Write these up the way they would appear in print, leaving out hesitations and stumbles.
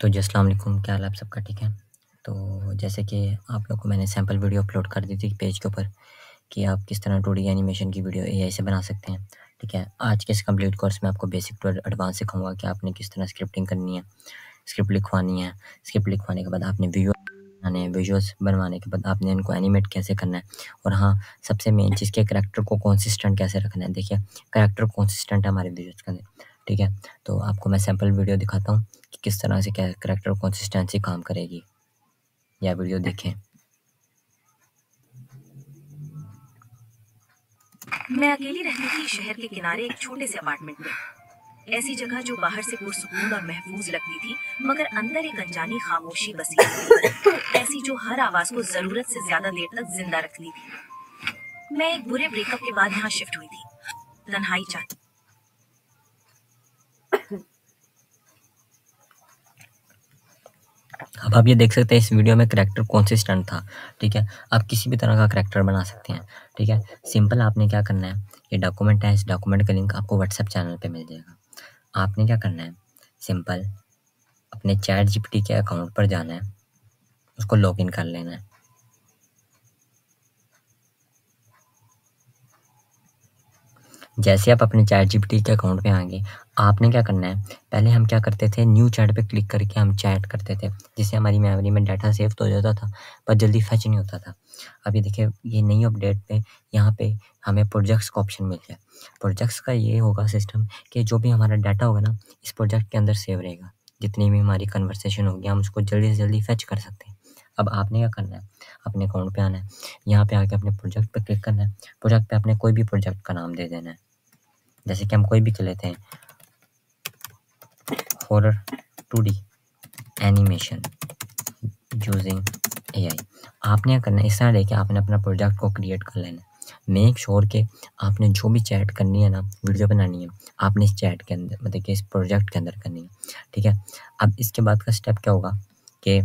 तो जी अस्सलाम वालेकुम, क्या हाल है आप सबका? ठीक है। तो जैसे कि आप लोग को मैंने सैंपल वीडियो अपलोड कर दी थी पेज के ऊपर कि आप किस तरह 2D एनिमेशन की वीडियो एआई से बना सकते हैं, ठीक है। आज के इस कंप्लीट कोर्स में आपको बेसिक टू एडवांस सिखाऊँगा कि आपने किस तरह स्क्रिप्टिंग करनी है, स्क्रिप्ट लिखवानी है। स्क्रिप्ट लिखवाने के बाद आपने बनाने हैं, विजुअल्स बनवाने के बाद आपने इनको एनिमेट कैसे करना है और हाँ, सबसे मेन चीज़ कि कैरेक्टर को कंसिस्टेंट कैसे रखना है। देखिए, कैरेक्टर कंसिस्टेंट है हमारे विजुअल्स के अंदर, ठीक है। तो आपको मैं सैंपल वीडियो दिखाता हूँ कि किस तरह से क्या कैरेक्टर कंसिस्टेंसी काम करेगी। यह वीडियो देखें। मैं अकेली रहती थी शहर के किनारे एक छोटे से अपार्टमेंट में। ऐसी जगह जो बाहर से पुरसुकून और महफूज लगती थी, मगर अंदर एक अनजानी खामोशी बसी हुई थी, ऐसी जो हर आवाज को जरूरत से ज्यादा देर तक जिंदा रखती थी। मैं एक बुरे ब्रेकअप के बाद यहाँ शिफ्ट हुई थी। तन्हाई चाहती। अब आप ये देख सकते हैं इस वीडियो में कैरेक्टर कंसिस्टेंट था, ठीक है। आप किसी भी तरह का कैरेक्टर बना सकते हैं, ठीक है। सिंपल आपने क्या करना है, ये डॉक्यूमेंट है, इस डॉक्यूमेंट का लिंक आपको व्हाट्सएप चैनल पे मिल जाएगा। आपने क्या करना है, सिंपल अपने चैट जीपीटी के अकाउंट पर जाना है, उसको लॉगिन कर लेना है। जैसे आप अपने चैट जीपीटी के अकाउंट पे आएँगे, आपने क्या करना है, पहले हम क्या करते थे, न्यू चैट पे क्लिक करके हम चैट करते थे, जिससे हमारी मेमोरी में डाटा सेव तो हो जाता था, पर जल्दी फेच नहीं होता था। अब ये देखिए, ये नई अपडेट पे यहाँ पे हमें प्रोजेक्ट्स का ऑप्शन मिल गया। प्रोजेक्ट्स का ये होगा सिस्टम कि जो भी हमारा डाटा होगा ना, इस प्रोजेक्ट के अंदर सेव रहेगा। जितनी भी हमारी कन्वर्सेशन होगी, हम उसको जल्दी से जल्दी फेच कर सकते हैं। अब आपने क्या करना है, अपने अकाउंट पे आना है, यहाँ पे आके अपने प्रोजेक्ट पे क्लिक करना है। प्रोजेक्ट पे अपने कोई भी प्रोजेक्ट का नाम दे देना है। जैसे कि हम कोई भी कर लेते हैं, horror 2D animation using AI. आपने क्या करना है, इस तरह लेके आपने अपना प्रोजेक्ट को क्रिएट कर लेना है। मेक श्योर के आपने जो भी चैट करनी है ना, वीडियो बनानी है, आपने इस चैट के अंदर मतलब कि इस प्रोजेक्ट के अंदर करनी है, ठीक है। अब इसके बाद का स्टेप क्या होगा कि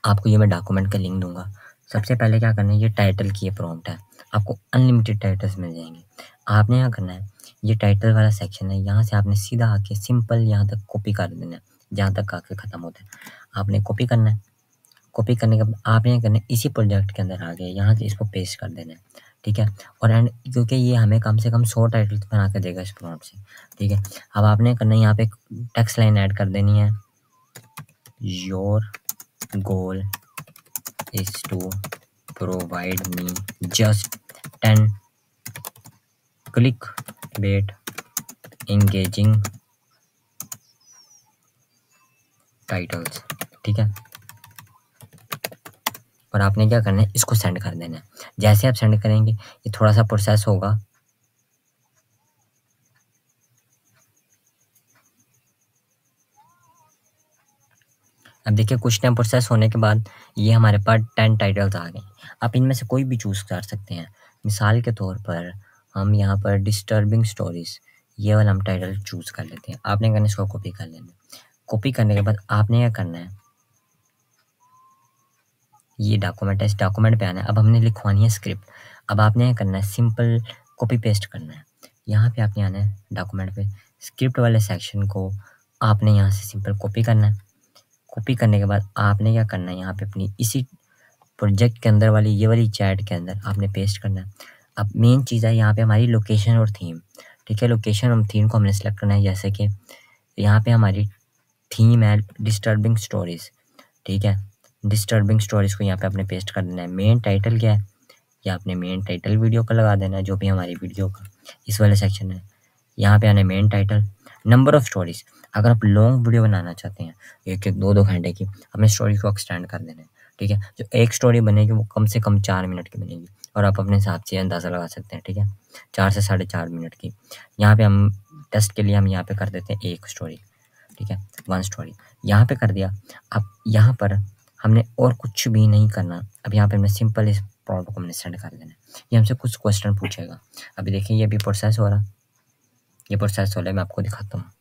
आपको ये मैं डॉक्यूमेंट का लिंक दूंगा। सबसे पहले क्या करना है, ये टाइटल की ये प्रॉम्प्ट है, आपको अनलिमिटेड टाइटल्स मिल जाएंगे। आपने क्या करना है, ये टाइटल वाला सेक्शन है, यहाँ से आपने सीधा आके सिंपल यहाँ तक कॉपी कर देना है, जहाँ तक आके ख़त्म होता है आपने कॉपी करना है। कॉपी करने के बाद आपने क्या करना है, इसी प्रोजेक्ट के अंदर आके यहाँ से इसको पेस्ट कर देना है, ठीक है। और एंड क्योंकि ये हमें कम से कम 100 टाइटल्स बना के देगा इस प्रॉम्प्ट से, ठीक है। अब आपने करना है, यहाँ पे टेक्स्ट लाइन ऐड कर देनी है, your goal is to provide me just 10 clickbait engaging titles, ठीक है। और आपने क्या करना है, इसको सेंड कर देना है। जैसे आप सेंड करेंगे, ये थोड़ा सा प्रोसेस होगा। अब देखिए, कुछ टाइम प्रोसेस होने के बाद ये हमारे पास 10 टाइटल्स आ गए। आप इनमें से कोई भी चूज़ कर सकते हैं। मिसाल के तौर पर हम यहाँ पर डिस्टर्बिंग स्टोरीज़, ये वाला हम टाइटल चूज़ कर लेते हैं। आपने करना है, इसको कॉपी कर लेना है। कॉपी करने के बाद आपने क्या करना है, ये डॉक्यूमेंट है, इस डॉक्यूमेंट पे आना है। अब हमने लिखवानी है स्क्रिप्ट। अब आपने क्या करना है, सिंपल कॉपी पेस्ट करना है। यहाँ पे आपने आना है डॉक्यूमेंट पे, स्क्रिप्ट वाले सेक्शन को आपने यहाँ से सिंपल कॉपी करना है। कॉपी करने के बाद आपने क्या करना है, यहाँ पे अपनी इसी प्रोजेक्ट के अंदर वाली ये वाली चैट के अंदर आपने पेस्ट करना है। अब मेन चीज़ है यहाँ पे हमारी लोकेशन और थीम, ठीक है। लोकेशन और थीम को हमने सेलेक्ट करना है। जैसे कि यहाँ पे हमारी थीम है डिस्टर्बिंग स्टोरीज़, ठीक है। डिस्टर्बिंग स्टोरीज़ को यहाँ पे आपने पेस्ट कर देना है। मेन टाइटल क्या है, या आपने मेन टाइटल वीडियो का लगा देना है, जो भी हमारी वीडियो का इस वाले सेक्शन है। यहाँ पे आना है main title, number of stories. अगर आप लॉन्ग वीडियो बनाना चाहते हैं, 1-1, 2-2 घंटे की, अपने स्टोरी को एक्सटेंड कर देना है, ठीक है। जो एक स्टोरी बनेगी वो कम से कम 4 मिनट की बनेगी, और आप अपने हिसाब से अंदाज़ा लगा सकते हैं, ठीक है। 4 से 4.5 मिनट की। यहाँ पे हम टेस्ट के लिए हम यहाँ पे कर देते हैं 1 स्टोरी, ठीक है, 1 स्टोरी यहाँ पे कर दिया। अब यहाँ पर हमने और कुछ भी नहीं करना। अब यहाँ पे हमने सिंपल इस प्रॉम्प्ट को हमने सेंड कर देना है। ये हमसे कुछ क्वेश्चन पूछेगा। अभी देखिए, ये भी प्रोसेस हो रहा, ये प्रोसेस हो रहा है, मैं आपको दिखाता हूँ।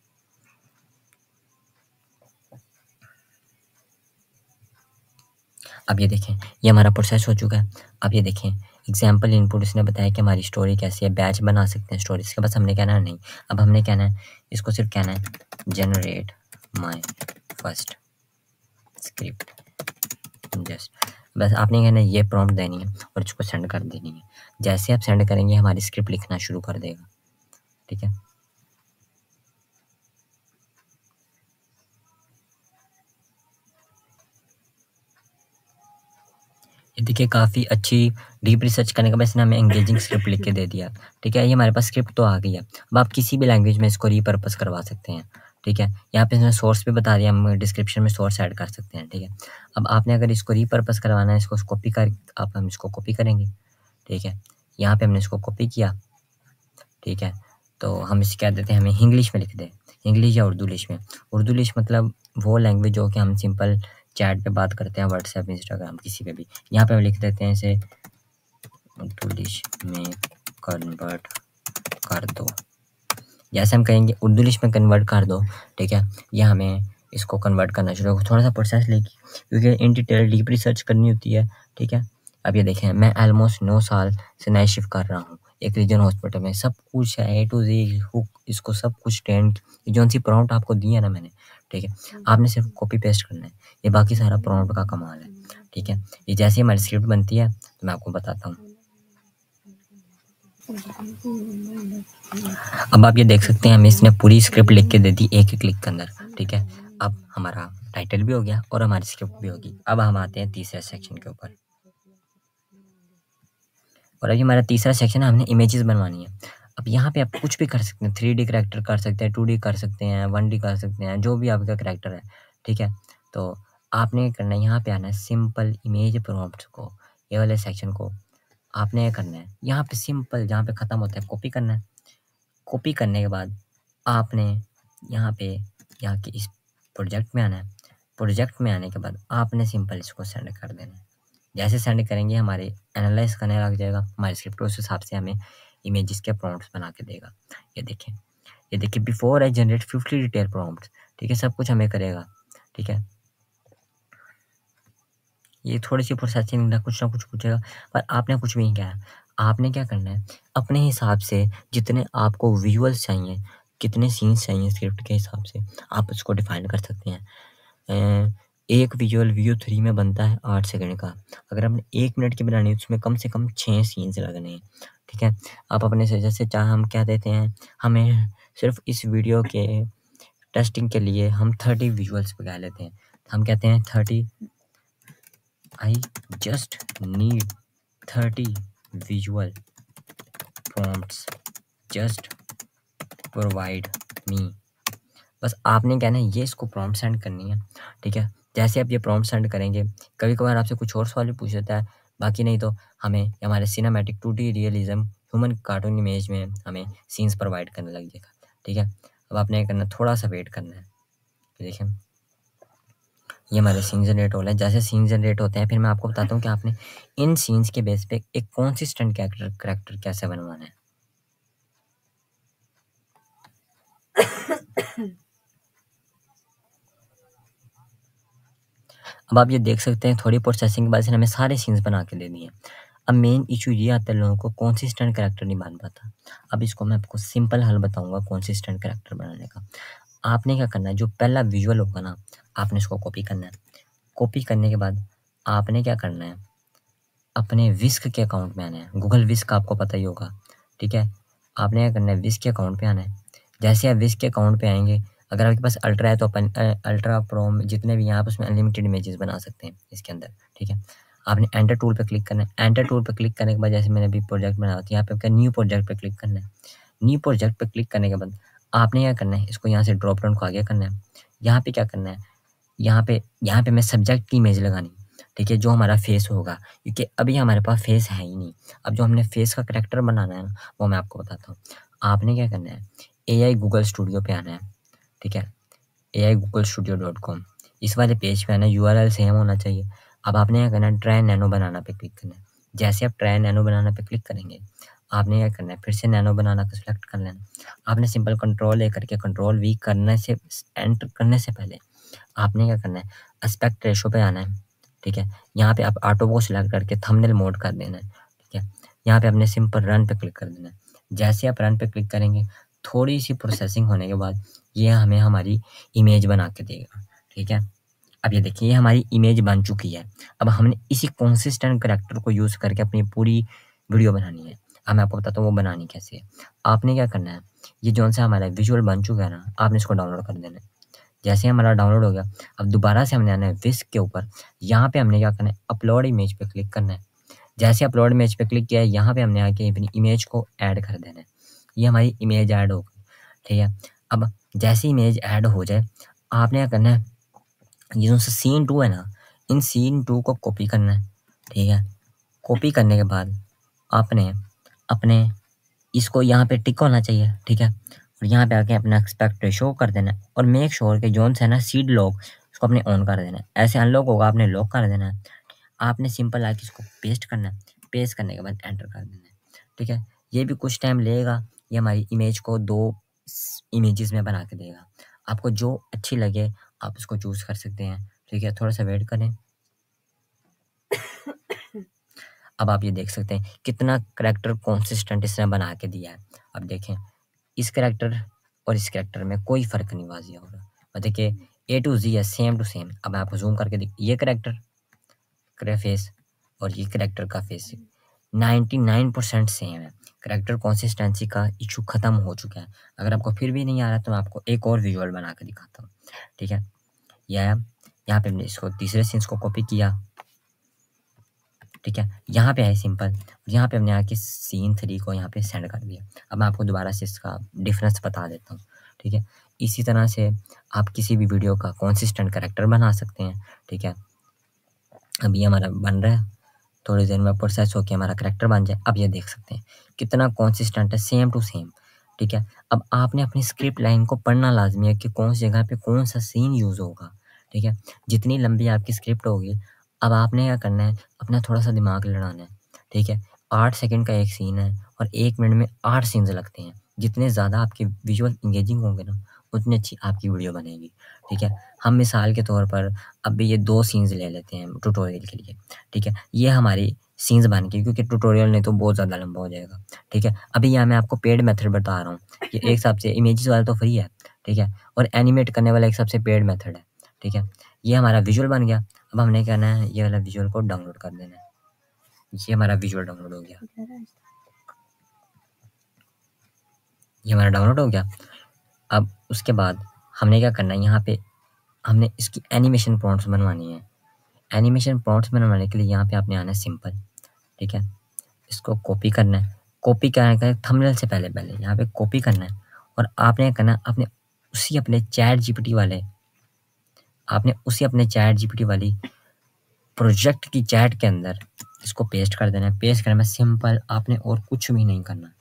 अब ये देखें, ये हमारा प्रोसेस हो चुका है। अब ये देखें, एग्जाम्पल इनपुट इसने बताया कि हमारी स्टोरी कैसी है, बैच बना सकते हैं स्टोरी। इसके बस हमने कहना है नहीं, अब हमने कहना है, इसको सिर्फ कहना है generate my first script just, बस आपने कहना ये प्रॉम्प्ट देनी है और इसको सेंड कर देनी है। जैसे आप सेंड करेंगे हमारी स्क्रिप्ट लिखना शुरू कर देगा, ठीक है। ये देखिए काफ़ी अच्छी डीप रिसर्च करने के बाद इसने हमें एंगेजिंग स्क्रिप्ट लिख के दे दिया, ठीक है। ये हमारे पास स्क्रिप्ट तो आ गई है। अब आप किसी भी लैंग्वेज में इसको रीपर्पस करवा सकते हैं, ठीक है। यहाँ पे इसने सोर्स भी बता दिया, हम डिस्क्रिप्शन में सोर्स ऐड कर सकते हैं, ठीक है। अब आपने अगर इसको रीपर्पस करवाना है, इसको कॉपी कर आप हम इसको कॉपी करेंगे, ठीक है। यहाँ पे हमने इसको कॉपी किया, ठीक है। तो हम इसे क्या देते हैं, हमें इंग्लिश में लिख दें, इंग्लिश या उर्दू लिश में। उर्दू लिश मतलब वो लैंग्वेज जो कि हम सिंपल चैट पे बात करते हैं, व्हाट्सएप, इंस्टाग्राम, किसी पे भी। यहाँ पे हम लिख देते हैं इसे उर्दू लिश में कन्वर्ट कर दो। जैसे हम कहेंगे उर्दू लिश में कन्वर्ट कर दो, ठीक है। यह हमें इसको कन्वर्ट करना शुरू होगा, थोड़ा सा प्रोसेस लेगी क्योंकि इन डिटेल डीप रिसर्च करनी होती है, ठीक है। अब ये देखें, मैं ऑलमोस्ट 9 साल से नाइट शिफ्ट कर रहा हूँ एक रीजन हॉस्पिटल में, सब कुछ है A to Z हुक, इसको सब कुछ ट्रेंड, जो सी प्रॉम्प्ट आपको दी है ना मैंने, ठीक है। आपने सिर्फ कॉपी पेस्ट करना है, ये बाकी सारा प्रॉम्प्ट का कमाल है, ठीक है। ये जैसे हमारी स्क्रिप्ट बनती है तो मैं आपको बताता हूँ। अब आप ये देख सकते हैं हमें इसने पूरी स्क्रिप्ट लिख के दे दी एक ही क्लिक के अंदर, ठीक है। अब हमारा टाइटल भी हो गया और हमारी स्क्रिप्ट भी होगी। अब हम आते हैं तीसरे सेक्शन के ऊपर, और अभी हमारा तीसरा सेक्शन है, हमने इमेजेस बनवानी है। अब यहाँ पे आप कुछ भी कर सकते हैं, 3D करैक्टर कर सकते हैं, 2D कर सकते हैं, 1D कर सकते हैं, जो भी आपका करैक्टर है, ठीक है। तो आपने क्या करना है, यहाँ पे आना है सिंपल इमेज प्रॉम्प्ट्स को, ये वाले सेक्शन को आपने ये करना है, यहाँ पे सिंपल जहाँ पे ख़त्म होता है कॉपी करना है। कॉपी करने के बाद आपने यहाँ पे यहाँ के इस प्रोजेक्ट में आना है। प्रोजेक्ट में आने के बाद आपने सिंपल इसको सेंड कर देना है। जैसे सेंड करेंगे हमारे एनालाइज करने लग जाएगा, हमारे स्क्रिप्ट उस हिसाब से हमें इमेजेस के प्रॉम्प्ट्स बना के देगा। ये देखिए before I generate 50 detail prompts, ठीक है, सब कुछ हमें करेगा, ठीक है। ये थोड़ी सी प्रोसेसिंग ना कुछ पूछेगा, पर आपने कुछ भी नहीं किया है। आपने क्या करना है, अपने हिसाब से जितने आपको विजुअल्स चाहिए, कितने सीन्स चाहिए स्क्रिप्ट के हिसाब से आप उसको डिफाइन कर सकते हैं। एक विजुअल व्यू 3 में बनता है 8 सेकंड का, अगर हमने 1 मिनट की बनानी है उसमें कम से कम 6 सीन्स लगने हैं, ठीक है। आप अपने से जैसे चाहे हम क्या देते हैं, हमें सिर्फ इस वीडियो के टेस्टिंग के लिए हम 30 विजुअल्स लगा लेते हैं। हम कहते हैं 30 I just need 30 visual prompts, just provide me। बस आपने क्या है ये इसको प्रॉम्प्ट सेंड करनी है, ठीक है। जैसे आप ये प्रॉम्प्ट सेंड करेंगे, कभी कभार आपसे कुछ और सवाल भी पूछ लेता है, बाकी नहीं तो हमें हमारे cinematic 2D realism human cartoon image में हमें सीन्स प्रोवाइड करने लग जाएगा, ठीक है। अब आपने क्या करना, थोड़ा सा वेट करना है। देखिए ये हमारे सीन जनरेट हो रहा है। जैसे सीन जनरेट होते हैं फिर मैं आपको बताता हूँ कि आपने इन सीन्स के बेस पे एक कॉन्सिस्टेंट कैरेक्टर कैसे बनवाना है। अब आप ये देख सकते हैं थोड़ी प्रोसेसिंग के बाद हमें सारे सीन्स बना के दे दिए। अब मेन इशू ये आता है लोगों को कॉन्सिस्टेंट कैरेक्टर नहीं बन पाता। अब इसको मैं आपको सिंपल हल बताऊंगा कॉन्सिस्टेंट कैरेक्टर बनाने का। आपने क्या करना है, जो पहला विजुअल होगा ना आपने इसको कॉपी करना है। कॉपी करने के बाद आपने क्या करना है, अपने विस्क के अकाउंट में आना है। गूगल विस्क आपको पता ही होगा, ठीक है। आपने क्या करना है, विस्क के अकाउंट पे आना है। जैसे आप विस्क के अकाउंट पे आएंगे, अगर आपके पास अल्ट्रा है तो अपन अल्ट्रा प्रो जितने भी हैं आप उसमें अनलिमिटेड इमेजेस बना सकते हैं इसके अंदर, ठीक है। आपने एंटर टूल पे क्लिक करना है। एंटर टूल पे क्लिक करने के बाद जैसे मैंने अभी प्रोजेक्ट बनाया था, यहाँ पे आपका न्यू प्रोजेक्ट पे क्लिक करना है। न्यू प्रोजेक्ट पे क्लिक करने के बाद आपने क्या करना है, इसको यहाँ से ड्रॉप डाउन को आगे करना है। यहाँ पे क्या करना है, यहाँ पे मैं सब्जेक्ट की इमेज लगानी, ठीक है, जो हमारा फेस होगा, क्योंकि अभी हमारे पास फेस है ही नहीं। अब जो हमने फेस का करैक्टर बनाना है ना वो मैं आपको बताता हूँ। आपने क्या करना है, AI गूगल स्टूडियो पे आना है, ठीक है, AI-Google-Studio.com इस वाले पेज पे आना है। URL सेम होना चाहिए। अब आपने क्या करना है, ट्राई नैनो बनाना पे क्लिक करना है। जैसे आप ट्राई नैनो बनाना पे क्लिक करेंगे, आपने क्या करना है, फिर से नैनो बनाना का सिलेक्ट कर लेना। आपने सिंपल कंट्रोल A करके कंट्रोल V करने से एंटर करने से पहले आपने क्या करना है, एस्पेक्ट रेशो पे आना है, ठीक है। यहाँ पे आप ऑटो को सिलेक्ट करके थंबनेल मोड कर देना है, ठीक है। यहाँ पे आपने सिंपल रन पे क्लिक कर देना है। जैसे आप रन पे क्लिक करेंगे, थोड़ी सी प्रोसेसिंग होने के बाद ये हमें हमारी इमेज बना के देगा, ठीक है। अब ये देखिए, ये हमारी इमेज बन चुकी है। अब हमने इसी कंसिस्टेंट कैरेक्टर को यूज़ करके अपनी पूरी वीडियो बनानी है। अब मैं आपको बताता हूँ वो बनानी कैसे है। आपने क्या करना है, ये जौन-सा हमारा विजुअल बन चुका है ना, आपने इसको डाउनलोड कर देना है। जैसे ही हमारा डाउनलोड हो गया, अब दोबारा से हमने आना है विस्क के ऊपर। यहाँ पे हमने क्या करना है, अपलोड इमेज पे क्लिक करना है। जैसे अपलोड इमेज पे क्लिक किया है, यहाँ पे हमने आके अपनी इमेज को ऐड कर देना है। ये हमारी इमेज ऐड हो गई, ठीक है। अब जैसे इमेज ऐड हो जाए, आपने क्या करना है, ये जो सीन 2 है ना, इन सीन 2 को कॉपी करना है, ठीक है। कॉपी करने के बाद आपने अपने इसको यहाँ पे टिक होना चाहिए, ठीक है। और यहाँ पे आके अपना एक्सपेक्ट रेशो कर देना है और मेक श्योर कि जोन से है ना सीड लॉक, इसको अपने ऑन कर देना है। ऐसे अनलॉक होगा, आपने लॉक कर देना है। आपने सिंपल आके इसको पेस्ट करना है, पेस्ट करने के बाद एंटर कर देना है, ठीक है। ये भी कुछ टाइम लेगा, ये हमारी इमेज को 2 इमेजेस में बना के देगा। आपको जो अच्छी लगे आप उसको चूज़ कर सकते हैं, ठीक है। थोड़ा सा वेट करें। अब आप ये देख सकते हैं कितना करैक्टर कंसिस्टेंट इसने बना के दिया है। अब देखें, इस करैक्टर और इस करैक्टर में कोई फ़र्क नहीं वाज़िह हो रहा। और देखिए A to Z है, सेम टू सेम। अब मैं आपको ज़ूम करके ये करैक्टर का फेस और ये करैक्टर का फेस 99% सेम है। करैक्टर कंसिस्टेंसी का इशू ख़त्म हो चुका है। अगर आपको फिर भी नहीं आ रहा तो मैं आपको एक और विजुअल बना के दिखाता हूँ, ठीक है। ये आया, यहाँ पे हमने इसको तीसरे सीन्स को कॉपी किया, ठीक है। यहाँ पे आए सिंपल, यहाँ पे हमने आके सीन 3 को यहाँ पे सेंड कर दिया। अब मैं आपको दोबारा से इसका डिफरेंस बता देता हूँ, ठीक है। इसी तरह से आप किसी भी वीडियो का कंसिस्टेंट करैक्टर बना सकते हैं, ठीक है। अभी हमारा बन रहा है, थोड़ी देर में प्रोसेस होकर हमारा करैक्टर बन जाए। अब ये देख सकते हैं कितना कंसिस्टेंट है, सेम टू सेम, ठीक है। अब आपने अपनी स्क्रिप्ट लाइन को पढ़ना लाजमी है कि कौन सी जगह पे कौन सा सीन यूज़ होगा, ठीक है। जितनी लंबी आपकी स्क्रिप्ट होगी, अब आपने क्या करना है, अपना थोड़ा सा दिमाग लड़ाना है, ठीक है। 8 सेकंड का एक सीन है और 1 मिनट में 8 सीन्स लगते हैं। जितने ज़्यादा आपके विजुअल इंगेजिंग होंगे ना, उतनी अच्छी आपकी वीडियो बनेगी, ठीक है। हम मिसाल के तौर पर अभी ये 2 सीन्स ले लेते हैं ट्यूटोरियल के लिए, ठीक है। ये हमारी सीन्स बन गई क्योंकि ट्यूटोरियल नहीं तो बहुत ज़्यादा लंबा हो जाएगा, ठीक है। अभी यहाँ मैं आपको पेड मेथड बता रहा हूँ। ये एक हिसाब से इमेजेस वाला तो फ्री है, ठीक है, और एनिमेट करने वाला एक हिसाब से पेड मेथड है, ठीक है। ये हमारा विजुअल बन गया। अब हमने क्या करना है, ये वाला विजुअल को डाउनलोड कर देना है। ये हमारा विजुअल डाउनलोड हो गया, ये हमारा डाउनलोड हो गया। अब उसके बाद हमने क्या करना है, यहाँ पे हमने इसकी एनिमेशन प्रॉम्प्ट्स बनवानी है। एनिमेशन प्रॉम्प्ट्स बनवाने के लिए यहाँ पे आपने आना है सिंपल, ठीक है। इसको कॉपी करना है। कॉपी क्या है, थंबनेल से पहले यहाँ पे कॉपी करना है और आपने करना है अपने चैट जीपीटी वाली प्रोजेक्ट की चैट के अंदर इसको पेस्ट कर देना है। पेस्ट करने में सिंपल, आपने और कुछ भी नहीं करना।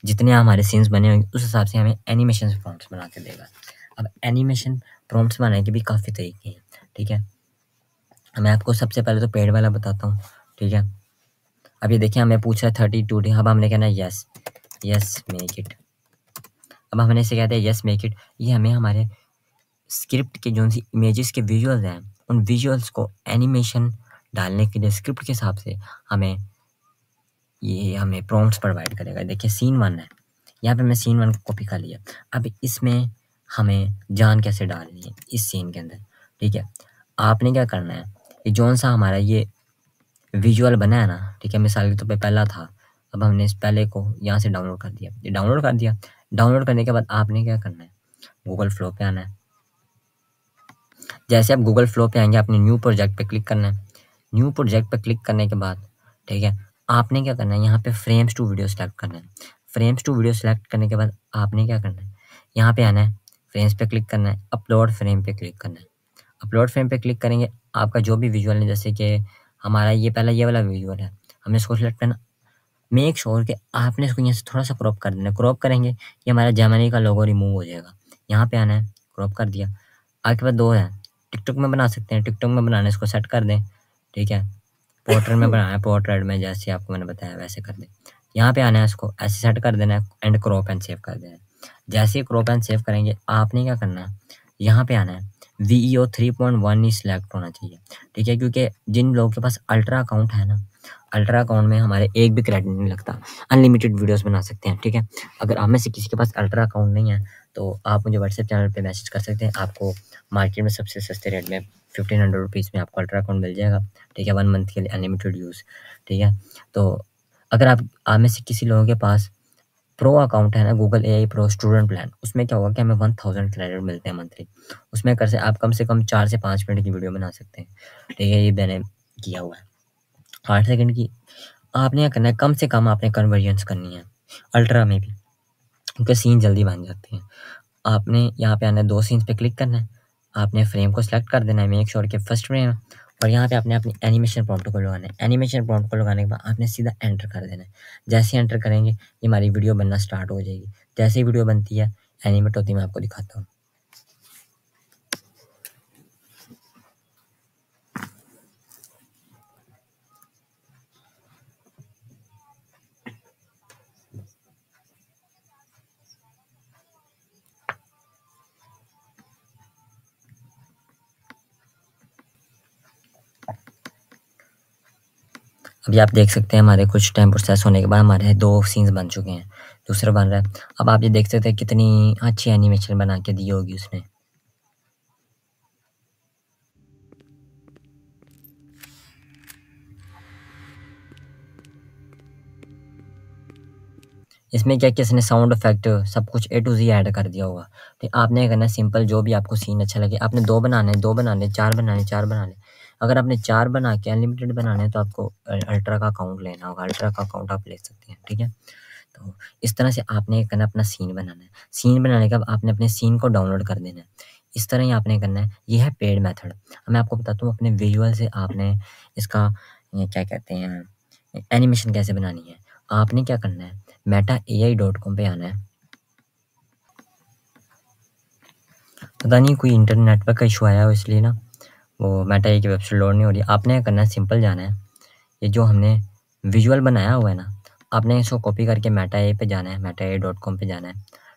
जितने हमारे सीन्स बने होंगे उस हिसाब से हमें एनिमेशन प्रॉम्प्ट्स बना के देगा। अब एनिमेशन प्रॉम्प्ट्स बनाने के भी काफ़ी तरीके हैं, ठीक है। मैं आपको सबसे पहले तो पेड वाला बताता हूँ, ठीक है। अब ये देखिए हमें पूछा है 32 डे। अब हमने कहना है यस मेक इट। अब हमने इसे कहते हैं यस मेक इट। ये हमें हमारे स्क्रिप्ट के जो सी इमेजेस के विजुअल्स हैं, उन विजुअल्स को एनिमेशन डालने के लिए स्क्रिप्ट के हिसाब से हमें प्रॉम्प्ट्स प्रोवाइड करेगा। देखिए सीन 1 है, यहाँ पे मैं सीन 1 को कॉपी कर लिया। अब इसमें हमें जान कैसे डालनी है इस सीन के अंदर, ठीक है। आपने क्या करना है, ये जौन सा हमारा ये विजुअल बना है ना, ठीक है, मिसाल के तौर पे पहला था। अब हमने इस पहले को यहाँ से डाउनलोड कर दिया, ये डाउनलोड कर दिया। डाउनलोड करने के बाद आपने क्या करना है, गूगल फ्लो पे आना है। जैसे आप गूगल फ्लो पे आएंगे, आपने न्यू प्रोजेक्ट पे क्लिक करना है। न्यू प्रोजेक्ट पे क्लिक करने के बाद, ठीक है, आपने क्या करना है, यहाँ पे फ्रेम्स टू वीडियो सेलेक्ट करना है। फ्रेम्स टू वीडियो सेलेक्ट करने के बाद आपने क्या करना है, यहाँ पे आना है, फ्रेम्स पे क्लिक करना है, अपलोड फ्रेम पे क्लिक करना है। अपलोड फ्रेम पे क्लिक करेंगे, आपका जो भी विजुअल है, जैसे कि हमारा ये पहला ये वाला विजुअल है, हमने इसको सिलेक्ट करना। मेक श्योर कि आपने इसको यहाँ से थोड़ा सा क्रॉप कर देना। क्रॉप करेंगे ये हमारा जेमिनी का लोगो रिमूव हो जाएगा। यहाँ पे आना है, क्रॉप कर दिया। आपके पास 2 है, टिकटॉक में बना सकते हैं, टिकटॉक में बनाना, इसको सेट कर दें, ठीक है। पोर्ट्रेट में बनाना है, पोर्ट्रेट में जैसे आपको मैंने बताया वैसे कर दें। यहाँ पे आना है, इसको ऐसे सेट कर देना है एंड क्रॉप एंड सेव कर देना है। जैसे ही क्रॉप एंड सेव करेंगे, आपने क्या करना है, यहाँ पे आना है, VEO 3.1 ही सिलेक्ट होना चाहिए, ठीक है। क्योंकि जिन लोगों के पास अल्ट्रा अकाउंट है ना, अल्ट्रा अकाउंट में हमारे एक भी क्रेडिट नहीं लगता, अनलिमिटेड वीडियोस बना सकते हैं, ठीक है। अगर आप में से किसी के पास अल्ट्रा अकाउंट नहीं है तो आप मुझे व्हाट्सएप चैनल पे मैसेज कर सकते हैं, आपको मार्केट में सबसे सस्ते रेट में 1500 रुपीज़ में आपको अल्ट्रा अकाउंट मिल जाएगा, ठीक है, 1 मंथ के लिए अनलिमिटेड यूज़, ठीक है। तो अगर आप में से किसी लोगों के पास प्रो अकाउंट है ना, Google AI pro student plan, उसमें क्या होगा कि हमें 1000 क्रेडिट मिलते हैं मंथली, उसमें कर से आप कम से कम 4 से 5 मिनट की वीडियो बना सकते हैं, ठीक है। ये मैंने किया हुआ है 8 सेकंड की। आपने क्या करना है, कम से कम आपने कन्वर्जन्स करनी है अल्ट्रा में भी, क्योंकि सीन जल्दी बन जाते हैं। आपने यहाँ पे आना है, 2 सीन्स पे क्लिक करना है, आपने फ्रेम को सिलेक्ट कर देना है, मेक श्योर के फर्स्ट फ्रेम है, और यहाँ पे आपने अपनी एनिमेशन प्रॉम्प्ट को लगाना है। एनिमेशन प्रॉम्प्ट को लगाने के बाद आपने सीधा एंटर कर देना है। जैसे ही एंटर करेंगे ये हमारी वीडियो बनना स्टार्ट हो जाएगी। जैसे ही वीडियो बनती है, एनिमेट होती है, मैं आपको दिखाता हूँ। अभी आप देख सकते हैं हमारे कुछ टाइम प्रोसेस होने के बाद हमारे 2 सीन्स बन चुके हैं, दूसरा बन रहा है। अब आप ये देख सकते हैं कितनी अच्छी एनिमेशन बना के दी होगी उसने। इसमें क्या कि इसने साउंड इफेक्ट सब कुछ ए टू ज़ी ऐड कर दिया होगा। तो आपने करना है सिंपल, जो भी आपको सीन अच्छा लगे, आपने 2 बनाने, 2 बनाने, 4 बनाने, 4 बनाने। अगर आपने 4 बना के अनलिमिटेड बनाने हैं तो आपको अल्ट्रा का अकाउंट लेना होगा, अल्ट्रा का अकाउंट आप ले सकते हैं, ठीक है। तो इस तरह से आपने करना, अपना सीन बनाना है। सीन बनाने के बाद आपने अपने सीन को डाउनलोड कर देना है। इस तरह ही आपने करना है, ये है पेड मेथड। अब मैं आपको बताता हूँ अपने विजुअल से आपने इसका ये क्या कहते हैं एनिमेशन कैसे बनानी है। आपने क्या करना है, metaai.com पे आना है। पता नहीं कोई इंटरनेट नेटवर्क का इशू आया हो, इसलिए ना वो मेटा एआई की वेबसाइट लोड नहीं हो रही। आपने क्या करना है, सिंपल जाना है, ये जो हमने विजुअल बनाया हुआ है ना, आपने इसको कॉपी करके मेटा एआई पे जाना है, metaai.com पे जाना है,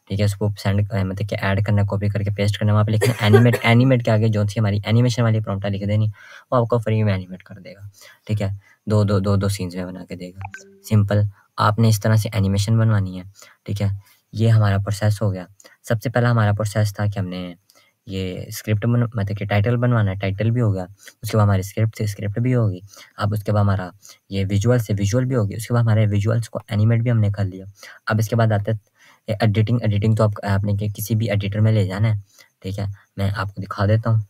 ठीक है। उसको सेंड मतलब कि ऐड करना है, कॉपी करके पेस्ट करना है, वहाँ पे लिखना है एनिमेट। एनिमेट के आगे जो सी हमारी एनिमेशन वाली प्रॉम्प्ट लिख देनी, वो आपको फ्री में एनिमेट कर देगा, ठीक है। दो सीन्स में बना के देगा, सिंपल। आपने इस तरह से एनिमेशन बनवानी है, ठीक है। ये हमारा प्रोसेस हो गया। सबसे पहला हमारा प्रोसेस था कि हमने ये स्क्रिप्ट मतलब कि टाइटल बनवाना है, टाइटल भी हो गया। उसके बाद हमारी स्क्रिप्ट से स्क्रिप्ट भी होगी। अब उसके बाद हमारा ये विजुअल से विजुअल भी होगी। उसके बाद हमारे विजुअल्स को एनिमेट भी हमने कर लिया। अब इसके बाद आता है एडिटिंग। एडिटिंग तो आपने किसी भी एडिटर में ले जाना है, ठीक है। मैं आपको दिखा देता हूँ।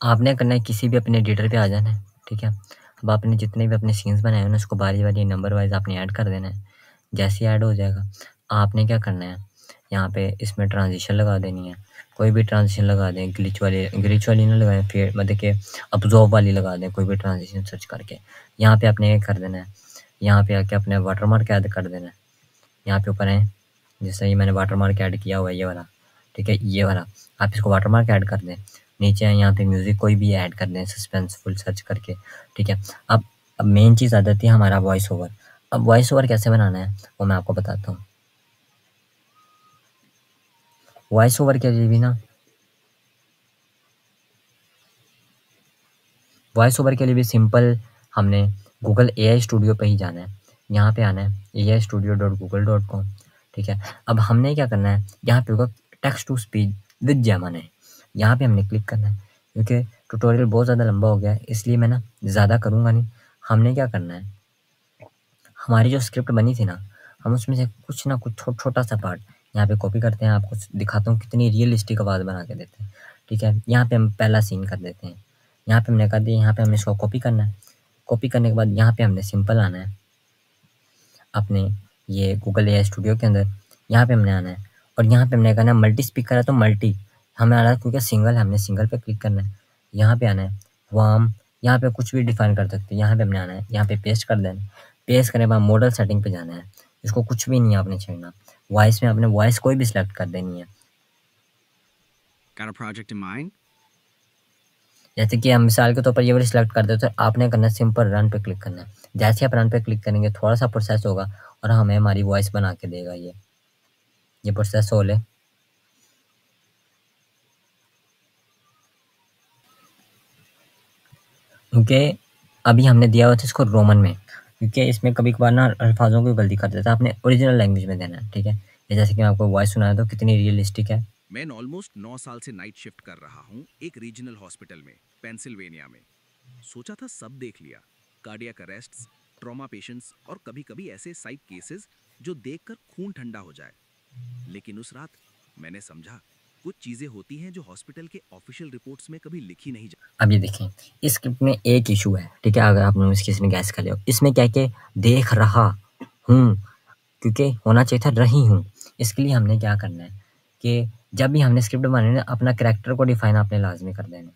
आपने करना है, किसी भी अपने एडिटर पे आ जाना है, ठीक है। अब आपने जितने भी अपने सीन्स बनाए हैं उसको बारी नंबर वाइज आपने ऐड कर देना है। जैसे ही ऐड हो जाएगा, आपने क्या करना है, यहाँ पे इसमें ट्रांजिशन लगा देनी है। कोई भी ट्रांजिशन लगा दें, ग्लिच वाली ना लगाएं, फिर मतलब कि अब्जॉर्ब वाली लगा दें, कोई भी ट्रांजिशन सर्च करके। यहाँ पे आपने क्या कर देना है, यहाँ पे आके अपने वाटरमार्क ऐड कर देना है। यहाँ पे ऊपर है, जैसे ये मैंने वाटरमार्क ऐड किया हुआ है, ये वाला, ठीक है, ये वाला। आप इसको वाटरमार्क ऐड कर दें। नीचे है यहाँ पे म्यूज़िक कोई भी ऐड कर दें सस्पेंसफुल सर्च करके, ठीक है। अब मेन चीज़ आ जाती है हमारा वॉइस ओवर। अब वॉइस ओवर कैसे बनाना है वो मैं आपको बताता हूँ। वॉइस ओवर के लिए भी ना, वॉइस ओवर के लिए भी सिंपल, हमने गूगल एआई स्टूडियो पे ही जाना है। यहाँ पे आना है aistudio.google.com, ठीक है। अब हमने क्या करना है, यहाँ पे होगा text to speech with Gemini, यहाँ पे हमने क्लिक करना है। क्योंकि ट्यूटोरियल बहुत ज़्यादा लंबा हो गया है, इसलिए मैं ना ज़्यादा करूँगा नहीं। हमने क्या करना है, हमारी जो स्क्रिप्ट बनी थी ना, हम उसमें से कुछ ना कुछ छोटा सा पार्ट यहाँ पे कॉपी करते हैं। आपको दिखाता हूँ कितनी रियलिस्टिक आवाज़ बना के देते हैं, ठीक है। यहाँ पे हम पहला सीन कर देते हैं। यहाँ पे हमने कर दिया, यहाँ पे हमने इसको कॉपी करना है। कॉपी करने के बाद यहाँ पे हमने सिंपल आना है अपने ये गूगल एआई स्टूडियो के अंदर। यहाँ पे हमने आना है और यहाँ पे हमने करना है मल्टी स्पीकर है तो मल्टी हमें आ रहा है, क्योंकि सिंगल है, हमने सिंगल पे क्लिक करना है। यहाँ पे आना है वार्म, यहाँ पे कुछ भी डिफाइन कर सकते हैं। यहाँ पे हमने आना है, यहाँ पे पेस्ट कर देना है। पेस्ट करने के बाद मॉडल सेटिंग पे जाना है। इसको कुछ भी नहीं आपने छेड़ना। वॉइस में आपने वॉइस कोई भी सिलेक्ट कर देनी है। Got a project in mind? जैसे कि हम मिसाल के तौर पर ये वाली सिलेक्ट कर दे तो आपने करना है सिंपल रन पे क्लिक करना है। जैसे आप रन पे क्लिक करेंगे थोड़ा सा प्रोसेस होगा और हमें हमारी वॉइस बना के देगा। ये प्रोसेस हो ले। क्योंकि अभी हमने दिया हुआ था इसको रोमन में, क्योंकि इसमें कभी-कभार ना अल्फाज़ों की गलती कर देता है, आपने ओरिजिनल लैंग्वेज में देना है, ठीक है? ये जैसे कि मैं आपको वॉइस सुनाया तो कितनी रियलिस्टिक है। मैं ऑलमोस्ट 9 साल से नाइट शिफ्ट कर रहा हूँ एक रीजनल हॉस्पिटल में, पेंसिल्वेनिया में। सोचा था सब देख लिया, कार्डियक अरेस्ट्स, ट्रॉमा पेशेंट्स और कभी-कभी ऐसे साइक केसेस जो देखकर खून ठंडा हो जाए। लेकिन उस रात मैंने समझा कुछ चीजें होती हैं जो हॉस्पिटल के ऑफिशियल रिपोर्ट्स में कभी लिखी नहीं जा। अब ये देखें, इस स्क्रिप्ट में एक इशू है, ठीक है? अगर आप में से किसी ने गैस कर लिया हो, इसमें क्या है कि देख रहा हूँ, क्योंकि होना चाहिए था रही हूँ। इसके लिए हमने क्या करना है कि जब भी हमने स्क्रिप्ट बनानी है, अपना कैरेक्टर को डिफाइन आपने लाजमी कर देना है,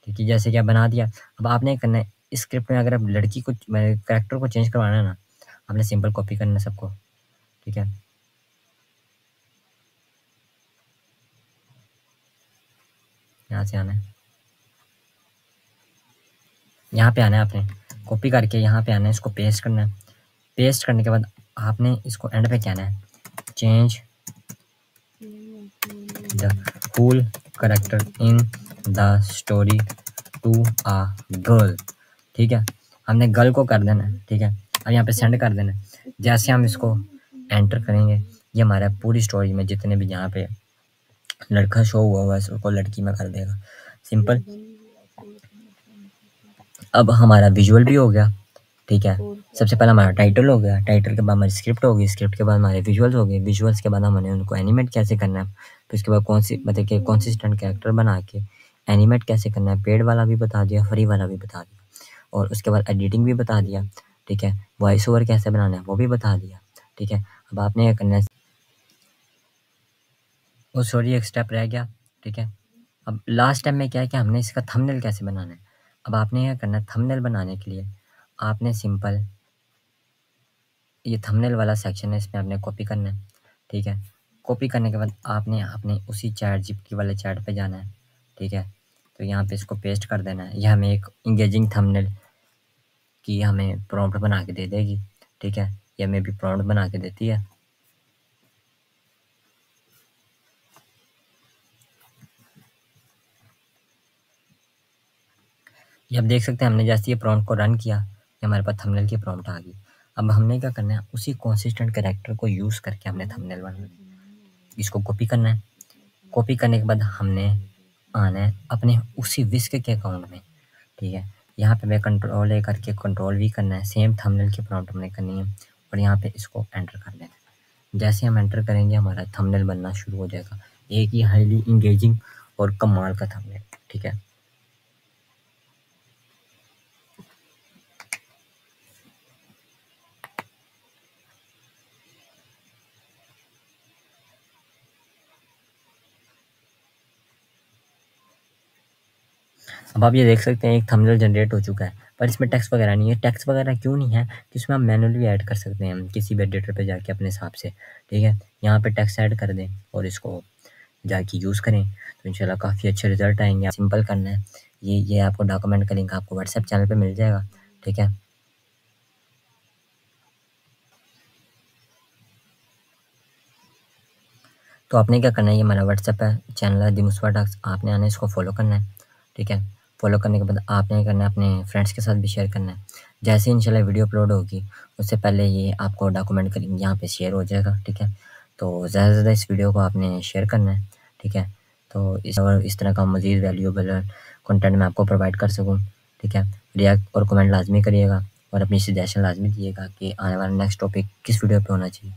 ठीक है? जैसे कि बना दिया, अब आपने करना है इस स्क्रिप्ट में अगर आप लड़की को कैरेक्टर को चेंज करवाना है ना, आपने सिंपल कॉपी करना है सबको, ठीक है? यहाँ से आना है, यहाँ पे आना है, आपने कॉपी करके यहाँ पे आना है, इसको पेस्ट करना है। पेस्ट करने के बाद आपने इसको एंड पे क्या आना है, change the whole character in the story to a girl, ठीक है? हमने गर्ल को कर देना है, ठीक है? अब यहाँ पे सेंड कर देना है। जैसे हम इसको एंटर करेंगे, ये हमारा पूरी स्टोरी में जितने भी यहाँ पे लड़का शो हुआ हुआ है उसको लड़की में कर देगा, सिंपल। अब हमारा विजुअल भी हो गया, ठीक है? सबसे पहला हमारा टाइटल हो गया, टाइटल के बाद हमारी स्क्रिप्ट होगी, स्क्रिप्ट के बाद हमारे विजुअल्स हो गए, विजुअल्स के बाद हमने उनको एनिमेट कैसे करना है, फिर उसके बाद कौन सी मतलब कि कंसिस्टेंट कैरेक्टर बना के एनिमेट कैसे करना है, पेड वाला भी बता दिया, फ्री वाला भी बता दिया, और उसके बाद एडिटिंग भी बता दिया, ठीक है? वॉइस ओवर कैसे बनाना है वो भी बता दिया, ठीक है? अब आपने ये करना है, वो सॉरी एक स्टेप रह गया, ठीक है? अब लास्ट टाइम में क्या है कि हमने इसका थंबनेल कैसे बनाना है। अब आपने ये करना है, थंबनेल बनाने के लिए आपने सिंपल ये थंबनेल वाला सेक्शन है, इसमें आपने कॉपी करना है, ठीक है? कॉपी करने के बाद आपने अपने उसी चैट जीपीटी वाले चैट पे जाना है, ठीक है? तो यहाँ पे इसको पेस्ट कर देना है। ये हमें एक इंगेजिंग थंबनेल की हमें प्रॉम्प्ट बना के दे देगी, ठीक है? ये हमें भी प्रॉम्प्ट बना के देती है। ये आप देख सकते हैं, हमने जैसे ये प्रॉम्प्ट को रन किया, ये हमारे पास थंबनेल की प्रॉम्प्ट आ गई। अब हमने क्या करना है, उसी कंसिस्टेंट कैरेक्टर को यूज़ करके हमने थंबनेल बनाना है। इसको कॉपी करना है, कॉपी करने के बाद हमने आना है अपने उसी विस्क के अकाउंट में, ठीक है? यहाँ पे मैं कंट्रोल ए करके कंट्रोल वी करना है, सेम थंबनेल की प्रॉम्प्ट हमने करनी है और यहाँ पे इसको एंटर कर देना है। जैसे हम एंटर करेंगे हमारा थंबनेल बनना शुरू हो जाएगा, एक ही हाईली इंगेजिंग और कमाल का थंबनेल, ठीक है? अब आप ये देख सकते हैं एक थंबनेल जनरेट हो चुका है, पर इसमें टेक्स्ट वगैरह नहीं है। टेक्स्ट वगैरह क्यों नहीं है कि इसमें हम मैनुअली ऐड कर सकते हैं, हम किसी भी एडिटर पे जाके अपने हिसाब से, ठीक है? यहाँ पे टेक्स्ट ऐड कर दें और इसको जाके यूज़ करें तो इंशाल्लाह काफ़ी अच्छे रिजल्ट आएंगे। सिंपल करना है, ये आपको डॉक्यूमेंट का लिंक आपको व्हाट्सएप चैनल पे मिल जाएगा, ठीक है? तो आपने क्या करना है, ये हमारा व्हाट्सएप है, चैनल है दी मुस्वा टॉक्स, आपने आना है, इसको फॉलो करना है, ठीक है? फॉलो करने के बाद आपने करना है अपने फ्रेंड्स के साथ भी शेयर करना है। जैसे इंशाल्लाह वीडियो अपलोड होगी उससे पहले ये आपको डॉक्यूमेंट का लिंक यहाँ पे शेयर हो जाएगा, ठीक है? तो ज़्यादा से ज़्यादा इस वीडियो को आपने शेयर करना है, ठीक है? तो इस तरह का मज़ीद वैल्यूएबल कंटेंट मैं आपको प्रोवाइड कर सकूँ, ठीक है? रिएक्ट और कमेंट लाज़मी करिएगा और अपनी सजेशन लाज़मी दीजिएगा कि आने वाला नेक्स्ट टॉपिक किस वीडियो पे होना चाहिए।